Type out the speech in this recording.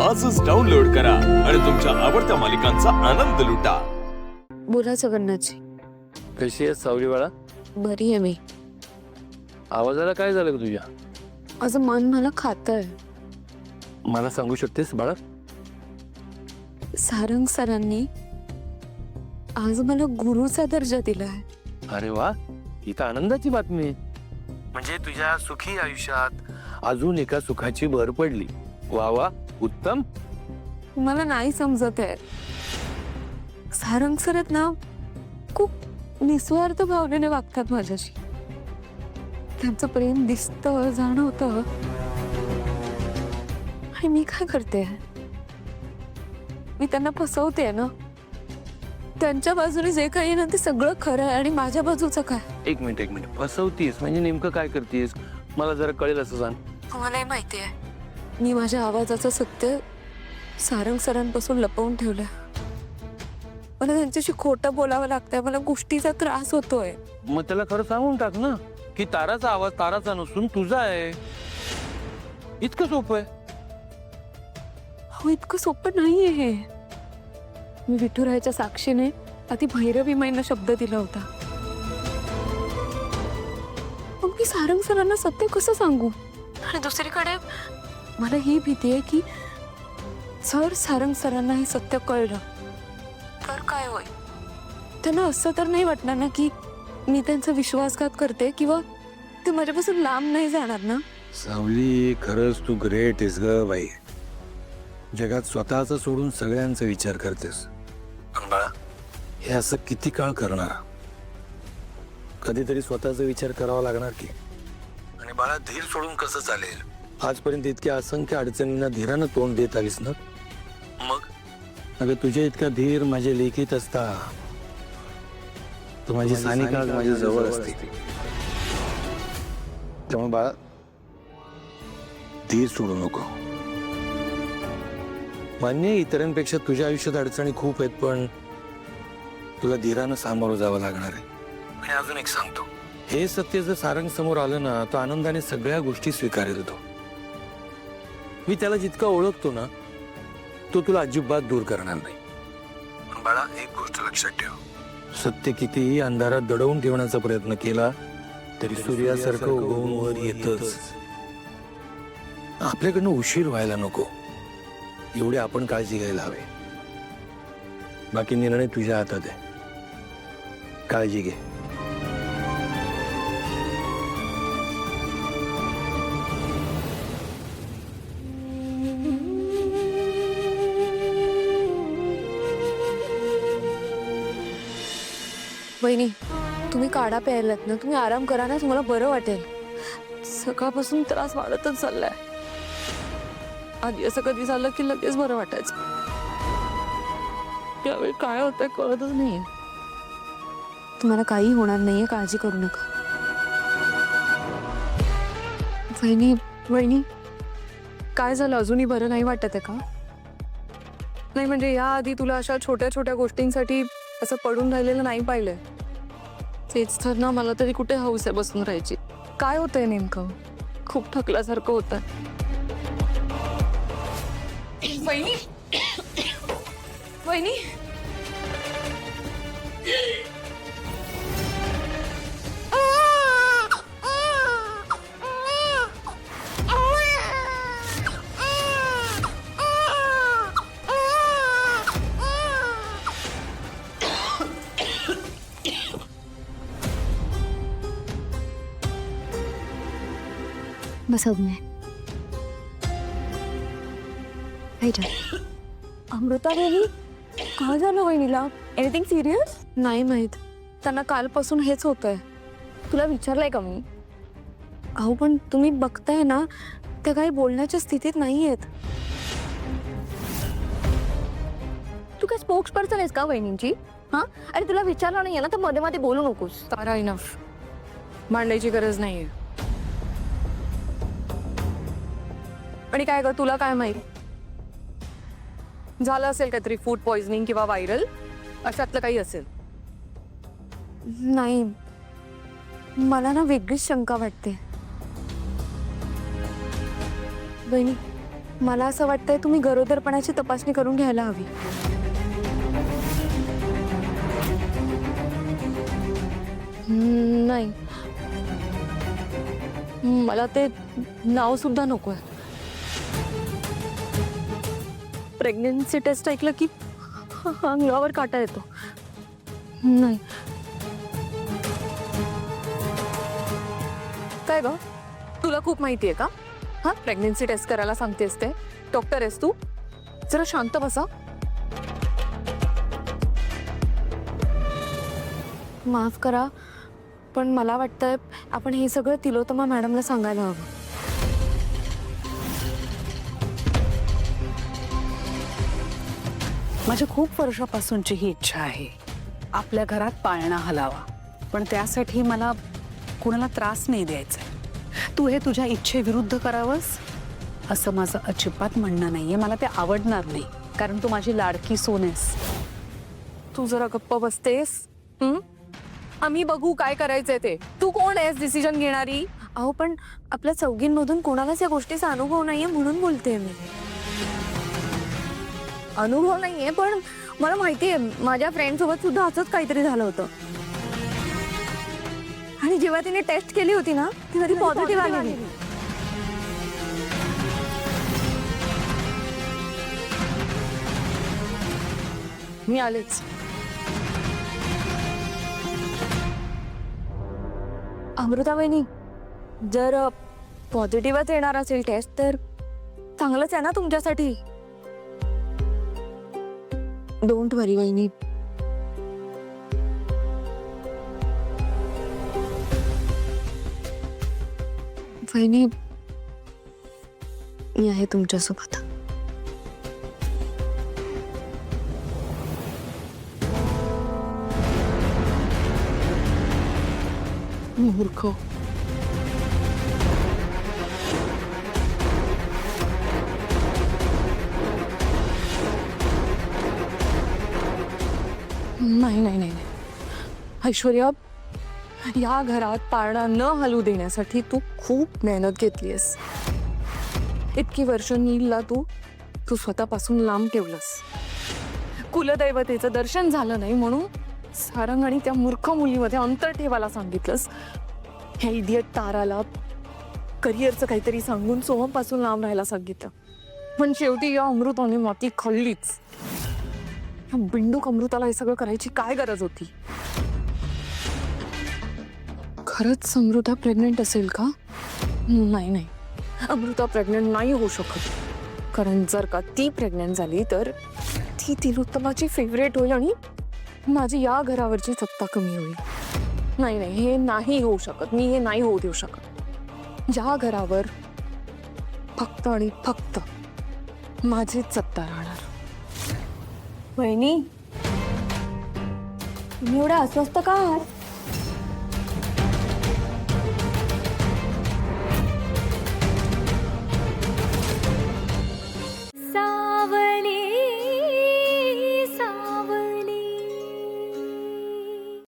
आजच डाउनलोड करा आणि तुमच्या आवडत्या मालिकांचा आनंद लुटा। बोला जगन्नाथजी। कशी आहे सावली बाळा? बरी आहे मी। आवाजाला काय झालं ग तुझ्या? माझं मन मला खातंय। मला सांगू शकतेस बाळा? सारंग सरांनी आज मला गुरुचा दर्जा दिलाय। अरे वा, ही तर आनंदाची बातमी आहे। म्हणजे तुझ्या सुखी आयुष्यात अजून एका सुखाची भर पडली। वा वा, उत्तम। मला नाही समजत आहे, सारंग सरत ना खूप निस्वार्थ भावनेने वागतात माझ्याशी। त्यांचं प्रेम दिसतं, जाणवतं, आणि मी काय करते? मी त्यांना फसवते ना। त्यांच्या बाजूने जे काही ना ते सगळं खरं आहे आणि माझ्या बाजूचं काय? एक मिनिट, फसवतीस म्हणजे नेमकं काय करतेस? मला जरा कळेल असं सांग। तुम्हालाही माहिती आहे, मी माझ्या आवाजाचं सत्य सारंग सरांपासून लपवून ठेवलंय। मला त्यांच्याशी खोटं बोलावं लागतंय, मला गोष्टीचा त्रास होतोय। मग त्याला खरं सांगून टाक ना की ताराचा आवाज ताराचा नसून तुझा आहे। इतकं सोपं आहे। हो, इतकं सोपं नाहीये हे। मी विठुरायाच्या साक्षीने आधी भैरवी माईंना शब्द दिला होता, पण मी सारंग सरांना सत्य कसं सांगू? आणि दुसरीकडे मला ही भीती आहे की जर सारंग सरांना हे सत्य कळलं तर काय होईल? त्यांना असं तर नाही वाटणार ना की मी त्यांचा विश्वासघात करते किंवा ते माझ्यापासून लांब नाही जाणार ना? सावली, खरंच तू ग्रेट आहेस ग बाई। जगात स्वतःचा सोडून सगळ्यांचा विचार करतेस। पण बाळा, हे असं किती काळ करणार? कधीतरी स्वतःचा विचार करावा लागणार की। आणि बाळा, धीर सोडून कसं चालेल? आजपर्यंत इतक्या असंख्य अडचणींना धीरानं तोंड देत आलीस ना। मग अगं, तुझ्या इतका धीर माझ्या लेखीत असता तर माझी सानिका आज माझ्या जवळ असते। त्यामुळे बाळा, धीर सोडू नको। मान्य आहे, इतरांपेक्षा तुझ्या आयुष्यात अडचणी खूप आहेत, पण तुला धीरानं सामोरं जावं लागणार आहे। आणि अजून एक सांगतो, हे सत्य जर सारंग समोर आलं ना, तो आनंदाने सगळ्या गोष्टी स्वीकारेल। तो मी त्याला जितका ओळखतो ना, तो तुला अजिबात दूर करणार नाही। पण बाळा, एक गोष्ट लक्षात ठेव, सत्य कितीही अंधारात दडवून ठेवण्याचा प्रयत्न केला तरी सूर्यासारखं उगवून वर येतच। आपल्याकडनं उशीर व्हायला नको, एवढी आपण काळजी घ्यायला हवी। बाकी निर्णय तुझ्या हातात आहे। काळजी घे। वहिनी, तुम्ही काढा प्यायलात ना, तुम्ही आराम करा ना, तुम्हाला बरं वाटेल। सकाळपासून त्रास वाढतच चाललाय। आधी असं कधी झालं की लगेच बरं वाटायचं, त्यावेळी काय होतंय कळतच नाहीये। तुम्हाला काही होणार नाहीये, काळजी करू नका। वहिनी, वहिनी, काय झालं? अजूनही बरं नाही वाटत आहे का? नाही म्हणजे याआधी तुला अशा छोट्या छोट्या गोष्टींसाठी असं पडून राहिलेलं नाही पाहिलंय। तेच तर ना, मला तरी कुठे हौस आहे बसून राहायची। काय होतंय नेमकं? खूप थकल्यासारखं होतंय। वहिनी, वहिनी, बसा तुम्ही। अमृता देवी, काय झालं वहिनीला? Anything serious? नाही माहित, त्यांना कालपासून हेच होतंय। तुला विचारलंय का मी? अहो, पण तुम्ही बघताय ना, त्या काही बोलण्याच्या स्थितीत नाही आहेत। तू काय स्पोक्स पर्सन आहेस का वहिनींची? हा, आणि तुला विचारलं नाहीये ना तर मध्ये मध्ये बोलू नकोस। तारा, इनफ, मांडायची गरज नाहीये। आणि काय ग, तुला काय माहित? झालं असेल काहीतरी, फूड पॉइझनिंग किंवा व्हायरल अशातलं काही असेल। नाही, मला ना वेगळीच शंका वाटते। बहिणी, मला असं वाटतंय तुम्ही गरोदरपणाची तपासणी करून घ्यायला हवी. नाही, मला ते नाव सुद्धा नकोय. प्रेग्नन्सी टेस्ट ऐकलं की अंगावर काटा येतो. नाही. काय ग, तुला खूप माहिती आहे का? हा, प्रेग्नन्सी टेस्ट करायला सांगतेस ते? डॉक्टर आहेस तू? जरा शांत बसा. माफ करा, पण मला वाटतंय आपण हे सगळं तिलोत्तमा मॅडमला सांगायला हवं. माझ्या खूप वर्षापासूनची ही इच्छा आहे, आपल्या घरात पाळणा हलावा, पण त्यासाठी मला कुणाला त्रास नाही द्यायचा. तू हे तुझ्या इच्छेविरुद्ध करावंस असं माझं अजिबात म्हणणं नाहीये. मला ते आवडणार नाही, कारण तू माझी लाडकी सून आहेस. तू जरा गप्प बसतेस? आम्ही बघू काय करायचंय ते. तू कोण आहेस डिसिजन घेणारी? अहो, पण आपल्या चौघींमधून कोणालाच या गोष्टीचा अनुभव नाहीये म्हणून बोलते मी. अनुभव नाहीये, पण मला माहितीये माझ्या फ्रेंड सोबत सुद्धा असंच काहीतरी झालं होतं. आणि जेव्हा तिने टेस्ट केली होती ना, तेव्हा ती पॉझिटिव्ह आली. मी आलेच. अमृता वहिनी, जर पॉझिटिव्हच येणार असेल टेस्ट तर चांगलंच आहे ना तुमच्यासाठी. डोंट वरी वहिनी. वहिनी, मी आहे तुमच्यासोबत. मूर्ख. नाही नाही नाही, ऐश्वर्या, या घरात पाळणा न हलू देण्यासाठी तू खूप मेहनत घेतलीस. इतकी वर्ष नीलला तू स्वतःपासून लांब ठेवलंस. कुलदैवतेचं दर्शन झालं नाही म्हणून सारंग आणि त्या मूर्ख मुलीमध्ये अंतर ठेवायला सांगितलंस. ह्या इडियट ताराला करिअरचं काहीतरी सांगून सोहमपासून लांब राहायला सांगितलं. पण शेवटी या अमृताने माती खाल्लीच. या बिंडूक अमृताला हे सगळं करायची काय गरज होती? खरंच अमृता प्रेग्नेंट असेल का? नाही नाही, अमृता प्रेग्नेंट नाही होऊ शकत. कारण जर का ती प्रेग्नेंट झाली तर ती तिलोत्तमाची फेवरेट होईल आणि माझी या घरावरची सत्ता कमी होईल. नाही नाही, हे नाही होऊ शकत. मी हे नाही होऊ देऊ शकत. ज्या घरावर फक्त आणि फक्त माझीच सत्ता राहणार. वहिनी, तुम्ही एवढ्या अस्वस्थ का आहात?